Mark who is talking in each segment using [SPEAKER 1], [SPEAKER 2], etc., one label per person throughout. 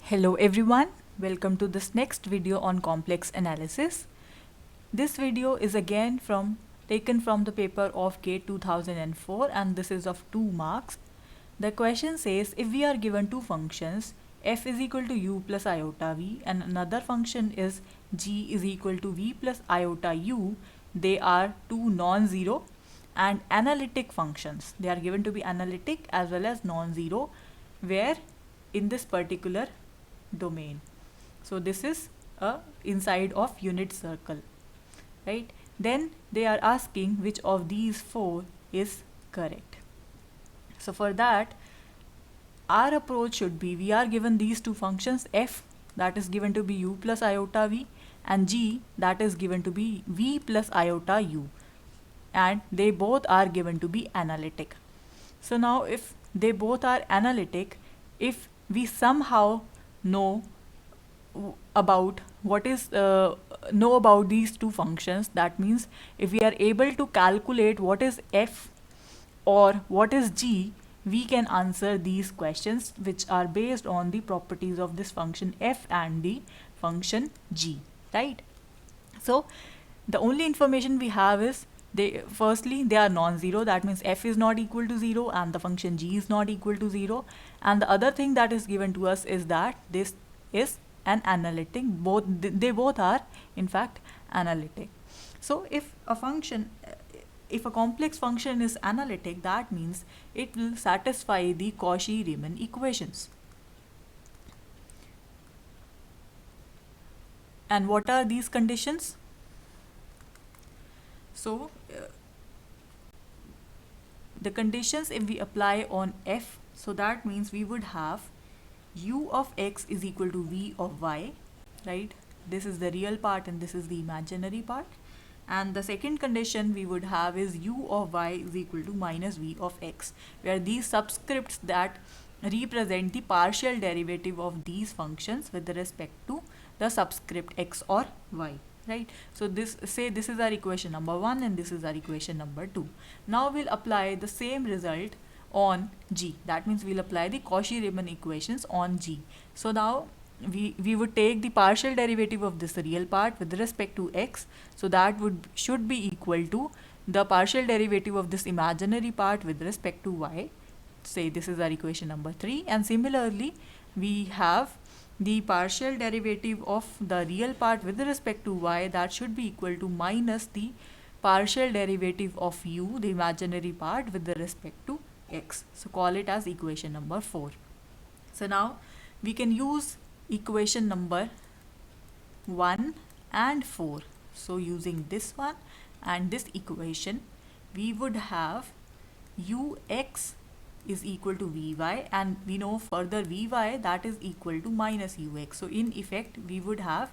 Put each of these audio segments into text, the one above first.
[SPEAKER 1] Hello everyone, welcome to this next video on complex analysis. This video is again taken from the paper of GATE 2004 and this is of 2 marks. The question says if we are given two functions f is equal to u plus iota v and another function is g is equal to v plus iota u, they are two non-zero and analytic functions. They are given to be analytic as well as non-zero where in this particular domain. So this is a inside of unit circle, right? Then they are asking which of these four is correct. So for that, our approach should be, we are given these two functions, f that is given to be u plus iota v and g that is given to be v plus iota u, and they both are given to be analytic. So now if they both are analytic, if we somehow know about know about these two functions, that means if we are able to calculate what is f or what is g, we can answer these questions which are based on the properties of this function f and the function g, right? So the only information we have is firstly they are non-zero, that means f is not equal to 0 and the function g is not equal to 0, and the other thing that is given to us is that this is an analytic. They both are in fact analytic. So if a complex function is analytic, that means it will satisfy the Cauchy-Riemann equations. And what are these conditions? So the conditions, if we apply on f, so that means we would have u of x is equal to v of y, right? This is the real part and this is the imaginary part. And the second condition we would have is u of y is equal to minus v of x, where these subscripts that represent the partial derivative of these functions with respect to the subscript x or y, right? So this is our equation number 1 and this is our equation number 2. Now we'll apply the same result on g. That means we'll apply the Cauchy-Riemann equations on g. So now we would take the partial derivative of this real part with respect to x, so that should be equal to the partial derivative of this imaginary part with respect to y. Say this is our equation number 3, and similarly we have the partial derivative of the real part with respect to y, that should be equal to minus the partial derivative of u, the imaginary part, with respect to x. So call it as equation number 4. So now we can use equation number 1 and 4. So using this one and this equation, we would have ux is equal to vy, and we know further vy that is equal to minus ux. So in effect we would have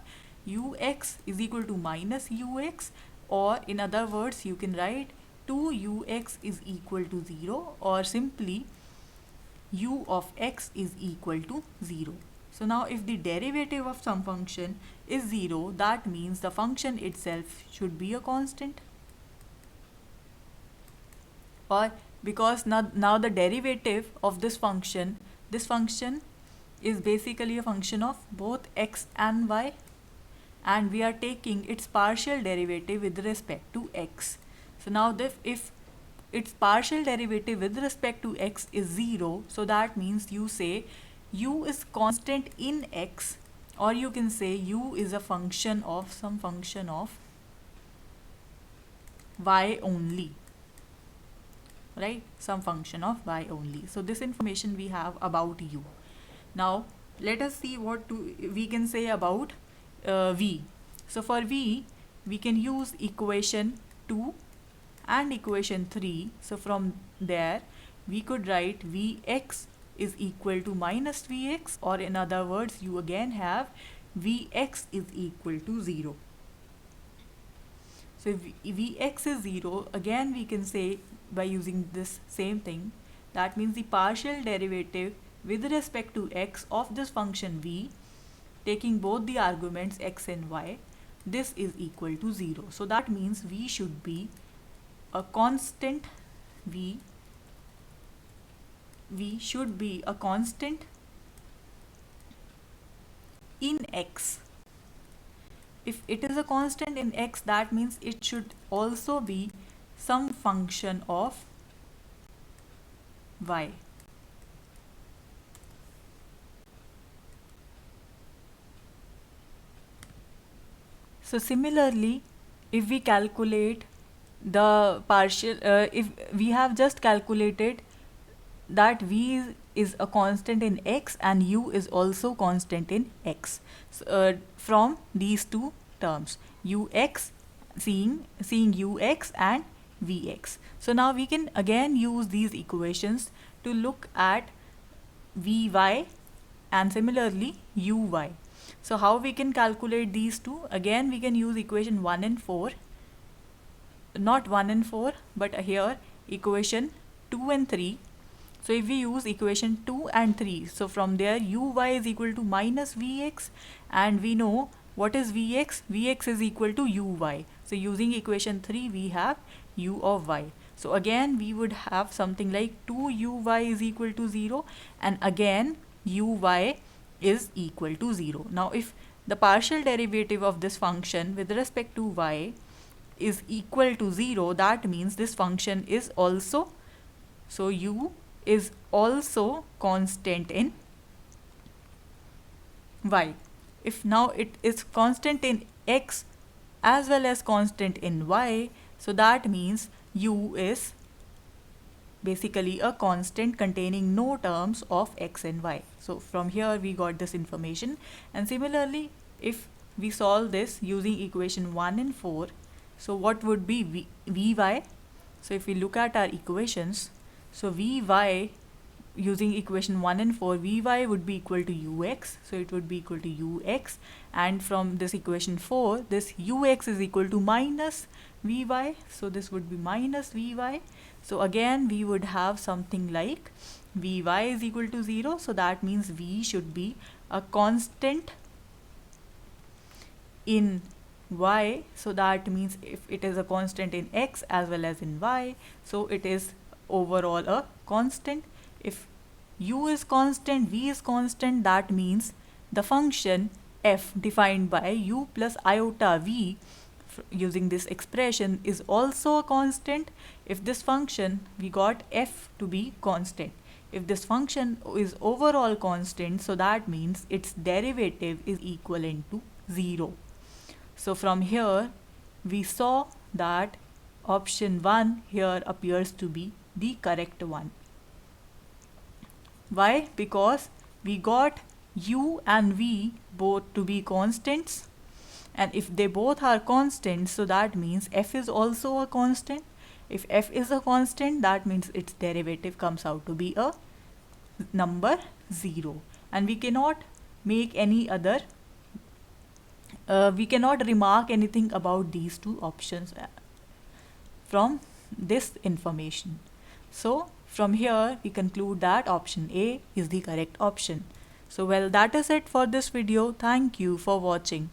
[SPEAKER 1] ux is equal to minus ux, or in other words you can write 2ux is equal to 0, or simply u of x is equal to 0. So now if the derivative of some function is 0, that means the function itself should be a constant. Or because now the derivative of this function is basically a function of both x and y, and we are taking its partial derivative with respect to x. So now if its partial derivative with respect to x is 0, so that means you say u is constant in x, or you can say u is a function of some function of y only, right? Some function of y only. So this information we have about u. Now let us see what we can say about v. So for v, we can use equation 2 and equation 3. So from there we could write vx is equal to minus vx, or in other words you again have vx is equal to 0. So if vx is 0, again we can say by using this same thing, that means the partial derivative with respect to x of this function v, taking both the arguments x and y, this is equal to 0. So that means v should be a constant, v should be a constant in x. If it is a constant in x, that means it should also be some function of y. So similarly, if we calculate the partial, if we have just calculated that v is a constant in x and u is also constant in x, so, from these two terms, ux, seeing ux and vx. So now we can again use these equations to look at vy and similarly uy. So how we can calculate these two? Again, we can use equation 1 and 4. Not 1 and 4, but here equation 2 and 3. So if we use equation 2 and 3, so from there uy is equal to minus vx, and we know what is vx? Vx is equal to uy. So using equation 3, we have u of y. So again, we would have something like 2uy is equal to 0, and again uy is equal to 0. Now if the partial derivative of this function with respect to y is equal to 0, that means this function is also, so u is also constant in y. If now it is constant in x as well as constant in y, so that means u is basically a constant containing no terms of x and y. So from here we got this information, and similarly if we solve this using equation 1 and 4, so what would be vy? So if we look at our equations, so vy using equation 1 and 4, vy would be equal to ux, so it would be equal to ux, and from this equation 4, this ux is equal to minus vy, so this would be minus vy. So again we would have something like vy is equal to 0, so that means v should be a constant in y, so that means if it is a constant in x as well as in y, so it is overall a constant. If u is constant, v is constant, that means the function f defined by u plus iota v using this expression is also a constant. If this function, we got f to be constant. If this function is overall constant, so that means its derivative is equivalent to 0. So from here we saw that option 1 here appears to be the correct one. Why? Because we got u and v both to be constants, and if they both are constants, so that means f is also a constant. If f is a constant, that means its derivative comes out to be a number 0, and we cannot make any other we cannot remark anything about these two options from this information. So from here we conclude that option A is the correct option. So well, that is it for this video. Thank you for watching.